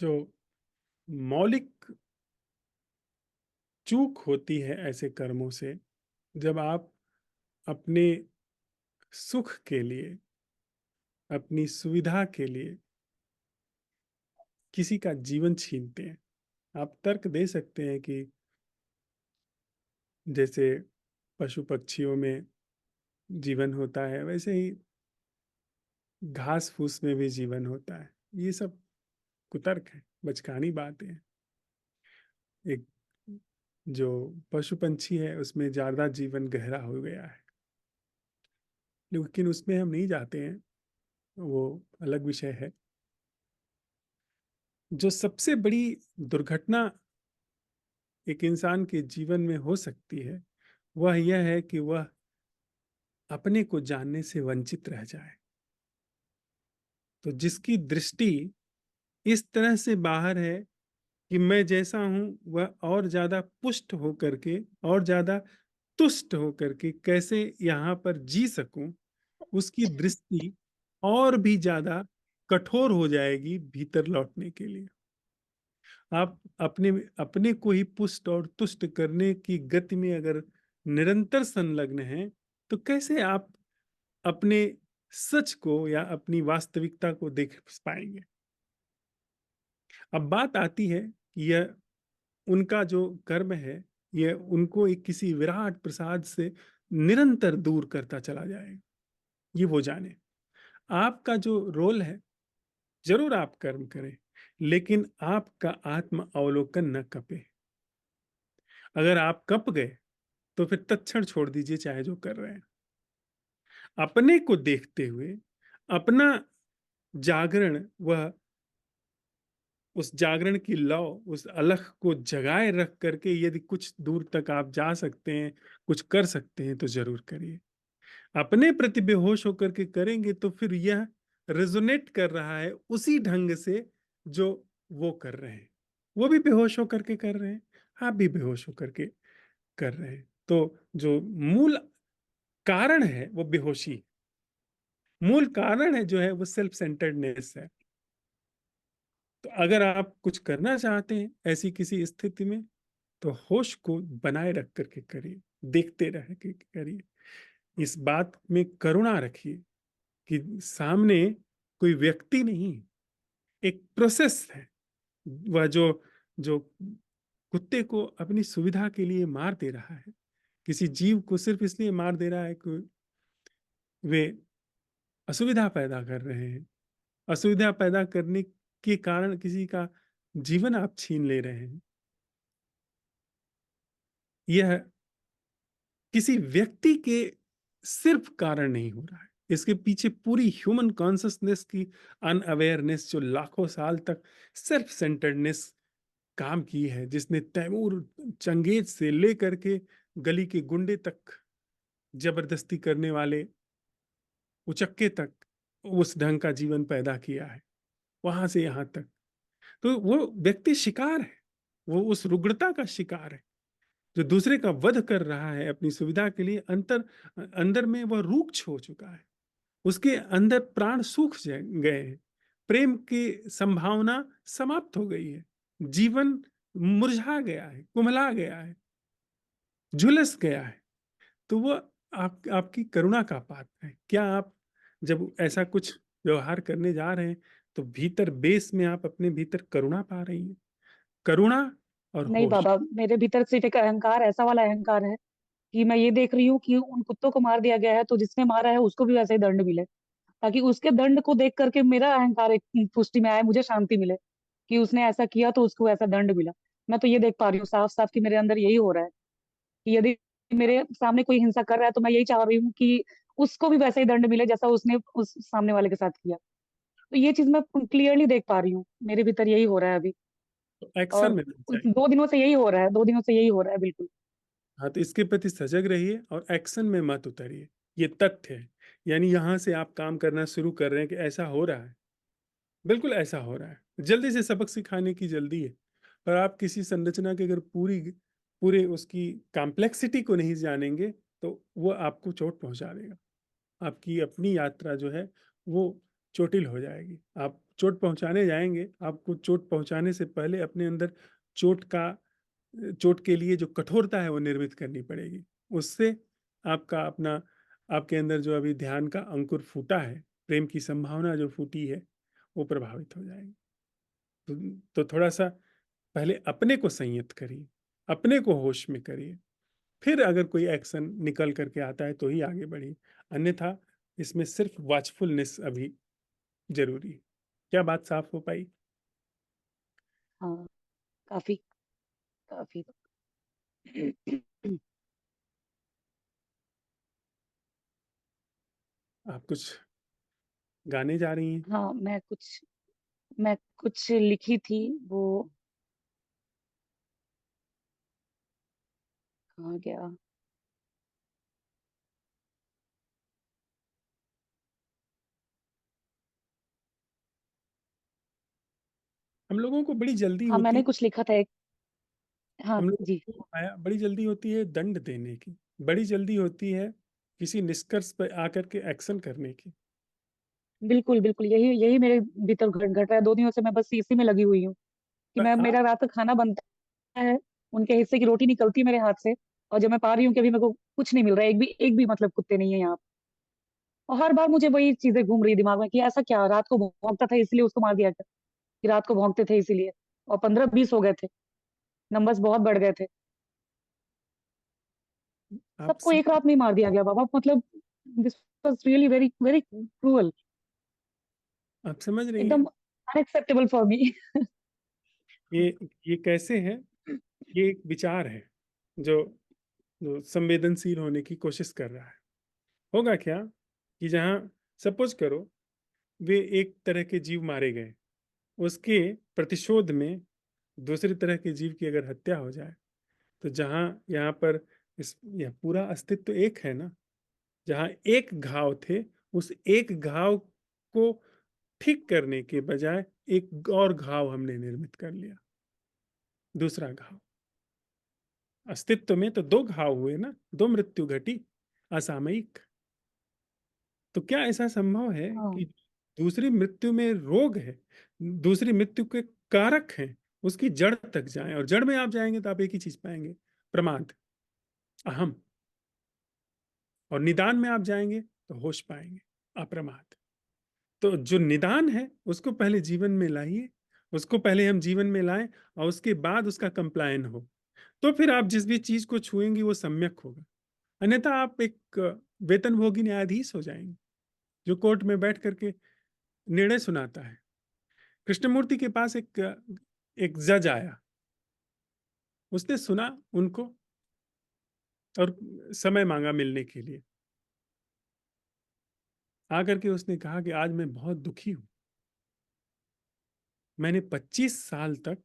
जो मौलिक चूक होती है ऐसे कर्मों से, जब आप अपने सुख के लिए, अपनी सुविधा के लिए किसी का जीवन छीनते हैं। आप तर्क दे सकते हैं कि जैसे पशु पक्षियों में जीवन होता है, वैसे ही घास फूस में भी जीवन होता है। ये सब कुतर्क है, बचकानी बातें हैं। एक जो पशु पंछी है उसमें ज्यादा जीवन गहरा हो गया है, लेकिन उसमें हम नहीं जाते हैं, वो अलग विषय है। जो सबसे बड़ी दुर्घटना एक इंसान के जीवन में हो सकती है, वह यह है कि वह अपने को जानने से वंचित रह जाए। तो जिसकी दृष्टि इस तरह से बाहर है कि मैं जैसा हूं वह और ज्यादा पुष्ट होकर के और ज्यादा तुष्ट होकर के कैसे यहाँ पर जी सकूं, उसकी दृष्टि और भी ज्यादा कठोर हो जाएगी भीतर लौटने के लिए। आप अपने अपने को ही पुष्ट और तुष्ट करने की गति में अगर निरंतर संलग्न हैं, तो कैसे आप अपने सच को या अपनी वास्तविकता को देख पाएंगे। अब बात आती है कि यह उनका जो कर्म है, यह उनको एक किसी विराट प्रसाद से निरंतर दूर करता चला जाएगा। ये वो जाने। आपका जो रोल है, जरूर आप कर्म करें, लेकिन आपका आत्म अवलोकन न कपे। अगर आप कप गए तो फिर तत्क्षण छोड़ दीजिए, चाहे जो कर रहे हैं। अपने को देखते हुए अपना जागरण, वह उस जागरण की लौ, उस अलख को जगाए रख करके यदि कुछ दूर तक आप जा सकते हैं, कुछ कर सकते हैं, तो जरूर करिए। अपने प्रति बेहोश होकर के करेंगे तो फिर यह रेजोनेट कर रहा है उसी ढंग से जो वो कर रहे हैं। वो भी बेहोश होकर के कर रहे हैं, आप भी बेहोश होकर के कर रहे हैं। तो जो मूल कारण है वो बेहोशी, मूल कारण है जो है वो सेल्फ सेंटर्डनेस है। तो अगर आप कुछ करना चाहते हैं ऐसी किसी स्थिति में, तो होश को बनाए रख करके करिए, देखते रह के करिए। इस बात में करुणा रखिए कि सामने कोई व्यक्ति नहीं, एक प्रोसेस है। वह जो जो कुत्ते को अपनी सुविधा के लिए मार दे रहा है, किसी जीव को सिर्फ इसलिए मार दे रहा है कि वे असुविधा पैदा कर रहे हैं। असुविधा पैदा करने के कारण किसी का जीवन आप छीन ले रहे हैं। यह किसी व्यक्ति के सिर्फ कारण नहीं हो रहा है, इसके पीछे पूरी ह्यूमन कॉन्शसनेस की अनअवेयरनेस, जो लाखों साल तक सेल्फ सेंटर्डनेस काम की है, जिसने तैमूर चंगेज से लेकर के गली के गुंडे तक, जबरदस्ती करने वाले उचक्के तक उस ढंग का जीवन पैदा किया है, वहां से यहां तक। तो वो व्यक्ति शिकार है, वो उस रुग्णता का शिकार है जो दूसरे का वध कर रहा है अपनी सुविधा के लिए। अंदर में वह रूक्ष हो चुका है, उसके अंदर प्राण सूख गए हैं, प्रेम की संभावना समाप्त हो गई है, जीवन मुरझा गया है, कुमला गया है, झुलस गया है। तो वो आपकी करुणा का पात्र है। क्या आप जब ऐसा कुछ व्यवहार करने जा रहे हैं, तो भीतर बेस में आप अपने भीतर करुणा पा रही हैं? करुणा और नहीं होश। बाबा, मेरे भीतर सिर्फ एक अहंकार, ऐसा वाला अहंकार है कि मैं ये देख रही हूँ कि उन कुत्तों को मार दिया गया है, तो जिसने मारा है उसको भी वैसे ही दंड मिले, ताकि उसके दंड को देख करके मेरा अहंकार एक पुष्टि में आए, मुझे शांति मिले कि उसने ऐसा किया तो उसको ऐसा दंड मिला। मैं तो ये देख पा रही हूँ साफ साफ कि मेरे अंदर यही हो रहा है कि यदि मेरे सामने कोई हिंसा कर रहा है तो मैं यही चाह रही हूँ कि उसको भी वैसा ही दंड मिले जैसा उसने उस सामने वाले के साथ किया। तो ये चीज मैं क्लियरली देख पा रही हूँ, मेरे भीतर यही हो रहा है अभी। तो एक्शन और में लग जाइए। 2 दिनों से यही हो रहा है, 2 दिनों से यही हो रहा है बिल्कुल। हाँ, तो इसके प्रति सजग रहिए और एक्शन में मत उतरिए। ये तथ्य है, यानी यहां से आप काम करना शुरू कर रहे हैं कि ऐसा हो रहा है, बिल्कुल ऐसा हो रहा है। जल्दी से सबक सिखाने की जल्दी है, पर आप किसी संरचना के अगर पूरे उसकी कॉम्प्लेक्सिटी को नहीं जानेंगे, तो वो आपको चोट पहुंचा देगा। आपकी अपनी यात्रा जो है वो चोटिल हो जाएगी। आप चोट पहुँचाने जाएँगे, आपको चोट पहुँचाने से पहले अपने अंदर चोट का चोट के लिए जो कठोरता है वो निर्मित करनी पड़ेगी। उससे आपका अपना आपके अंदर जो अभी ध्यान का अंकुर फूटा है, प्रेम की संभावना जो फूटी है, वो प्रभावित हो जाएगी। तो थोड़ा-सा पहले अपने को संयत करिए, अपने को होश में करिए, फिर अगर कोई एक्शन निकल कर के आता है तो ही आगे बढ़िए। अन्यथा इसमें सिर्फ़ वॉचफुलनेस अभी ज़रूरी है। क्या बात साफ हो पाई? हाँ, काफ़ी, काफ़ी। आप कुछ गाने जा रही हैं? हाँ, मैं कुछ लिखी थी, वो कहाँ गया? हम लोगों को बड़ी जल्दी हाँ, होती मैंने है कुछ लिखा था एक। हाँ, हम जी। लोगों को आया बड़ी जल्दी होती है दंड देने की, बड़ी जल्दी होती है किसी निष्कर्ष पे आकर के एक्शन करने की। बिल्कुल, बिल्कुल, यही यही मेरे भीतर घट रहा है, 2 दिनों से मैं बस इसी में लगी हुई हूँ, कि पर आप मेरा रात का खाना बनता है, उनके हिस्से की रोटी निकलती है मेरे हाथ से, और जब मैं पा रही हूँ कि अभी मेरे को कुछ नहीं मिल रहा है, एक भी मतलब कुत्ते नहीं है यहाँ पे। और हर बार मुझे वही चीज़ें घूम रही है दिमाग में कि ऐसा क्या रात को भौंकता था इसलिए उसको मार दिया क्या? कि रात को भौंकते थे इसीलिए, और 15-20 हो गए थे, नंबर्स बहुत बढ़ गए थे। आप सबको एक रात में ही मार दिया गया बाबा, मतलब this was really very very cruel, आप समझ रही हैं? एकदम अनएक्सेप्टेबल फॉर मी। ये ये कैसे है? ये एक विचार है जो जो संवेदनशील होने की कोशिश कर रहा है। होगा क्या कि जहाँ सपोज़ करो वे एक तरह के जीव मारे गए, उसके प्रतिशोध में दूसरी तरह के जीव की अगर हत्या हो जाए, तो जहाँ यहाँ पर इस यह पूरा अस्तित्व एक है ना, जहाँ एक घाव थे, उस एक घाव को ठीक करने के बजाय एक और घाव हमने निर्मित कर लिया, दूसरा घाव। अस्तित्व में तो 2 घाव हुए ना, 2 मृत्यु घटी असामयिक। तो क्या ऐसा संभव है हाँ, कि दूसरी मृत्यु में रोग है, दूसरी मृत्यु के कारक हैं, उसकी जड़ तक जाएँ और जड़ में आप जाएँगे तो आप एक ही चीज़ पाएँगे, प्रमाद, अहम। और निदान में आप जाएँगे तो होश पाएँगे, अप्रमाद। तो जो निदान है उसको पहले जीवन में लाइए, उसको पहले हम जीवन में लाएँ और उसके बाद उसका कंप्लायन हो। तो फिर आप जिस भी चीज़ को छुएँगी वो सम्यक होगा। अन्यथा आप एक वेतनभोगी न्यायाधीश हो जाएँगे, जो कोर्ट में बैठ कर के निर्णय सुनाता है। कृष्णमूर्ति के पास एक जज आया, उसने सुना उनको और समय माँगा मिलने के लिए। आकर के उसने कहा कि आज मैं बहुत दुखी हूँ। मैंने 25 साल तक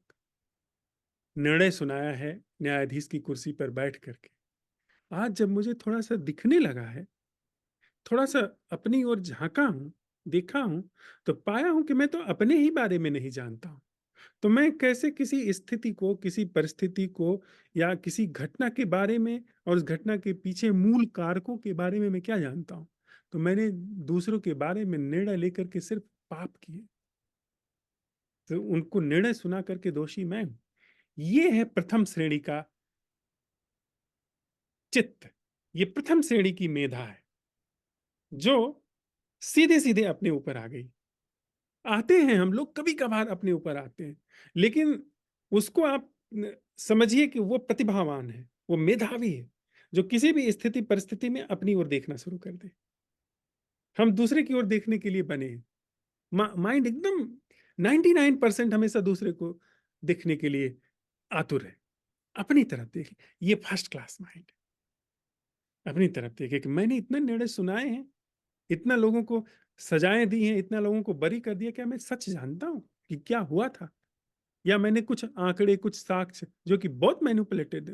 निर्णय सुनाया है न्यायाधीश की कुर्सी पर बैठ कर के। आज जब मुझे थोड़ा-सा दिखने लगा है, थोड़ा-सा अपनी ओर झाँका हूँ, देखा हूँ, तो पाया हूँ कि मैं तो अपने ही बारे में नहीं जानता हूँ। तो मैं कैसे किसी स्थिति को, किसी परिस्थिति को या किसी घटना के बारे में और उस घटना के पीछे मूल कारकों के बारे में मैं क्या जानता हूँ? तो मैंने दूसरों के बारे में निर्णय लेकर के सिर्फ़ पाप किए। तो उनको निर्णय सुना करके दोषी मैं हूँ। ये है प्रथम श्रेणी का चित्त। ये प्रथम श्रेणी की मेधा है, जो सीधे-सीधे अपने ऊपर आ गई। आते हैं हम लोग कभी-कभार अपने ऊपर आते हैं, लेकिन उसको आप समझिए कि वो प्रतिभावान है, वो मेधावी है, जो किसी भी स्थिति परिस्थिति में अपनी ओर देखना शुरू कर दे। हम दूसरे की ओर देखने के लिए बने हैं। माइंड एकदम 99% हमेशा दूसरे को देखने के लिए आतुर है। अपनी तरफ देखें, ये फर्स्ट क्लास माइंड है। अपनी तरफ देखें कि मैंने इतने निर्णय सुनाए हैं, इतना लोगों को सजाएँ दी हैं, इतना लोगों को बरी कर दिया, क्या मैं सच जानता हूँ कि क्या हुआ था? या मैंने कुछ आंकड़े, कुछ साक्ष्य जो कि बहुत मैनिपुलेटेड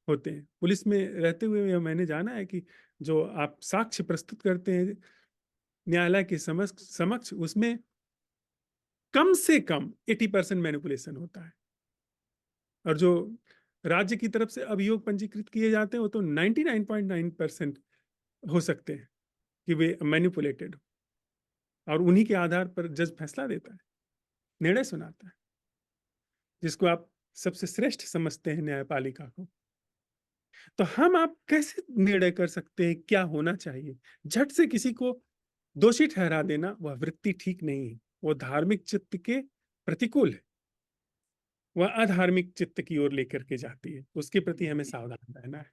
होते हैं। पुलिस में रहते हुए यह मैंने जाना है कि जो आप साक्ष्य प्रस्तुत करते हैं न्यायालय के समक्ष समक्ष उसमें कम से कम 80% मैनिपुलेशन होता है। और जो राज्य की तरफ से अभियोग पंजीकृत किए जाते हैं वो तो 99.9% हो सकते हैं कि वे मैनिपुलेटेड हो और उन्हीं के आधार पर जज फैसला देता है। निर्णय सुनाता है, जिसको आप सबसे श्रेष्ठ समझते हैं न्यायपालिका को। तो हम आप कैसे निर्णय कर सकते हैं क्या होना चाहिए? झट से किसी को दोषी ठहरा देना वह वृत्ति ठीक नहीं है। वो धार्मिक चित्त के प्रतिकूल है। वह अधार्मिक चित्त की ओर लेकर के जाती है। उसके प्रति हमें सावधान रहना है।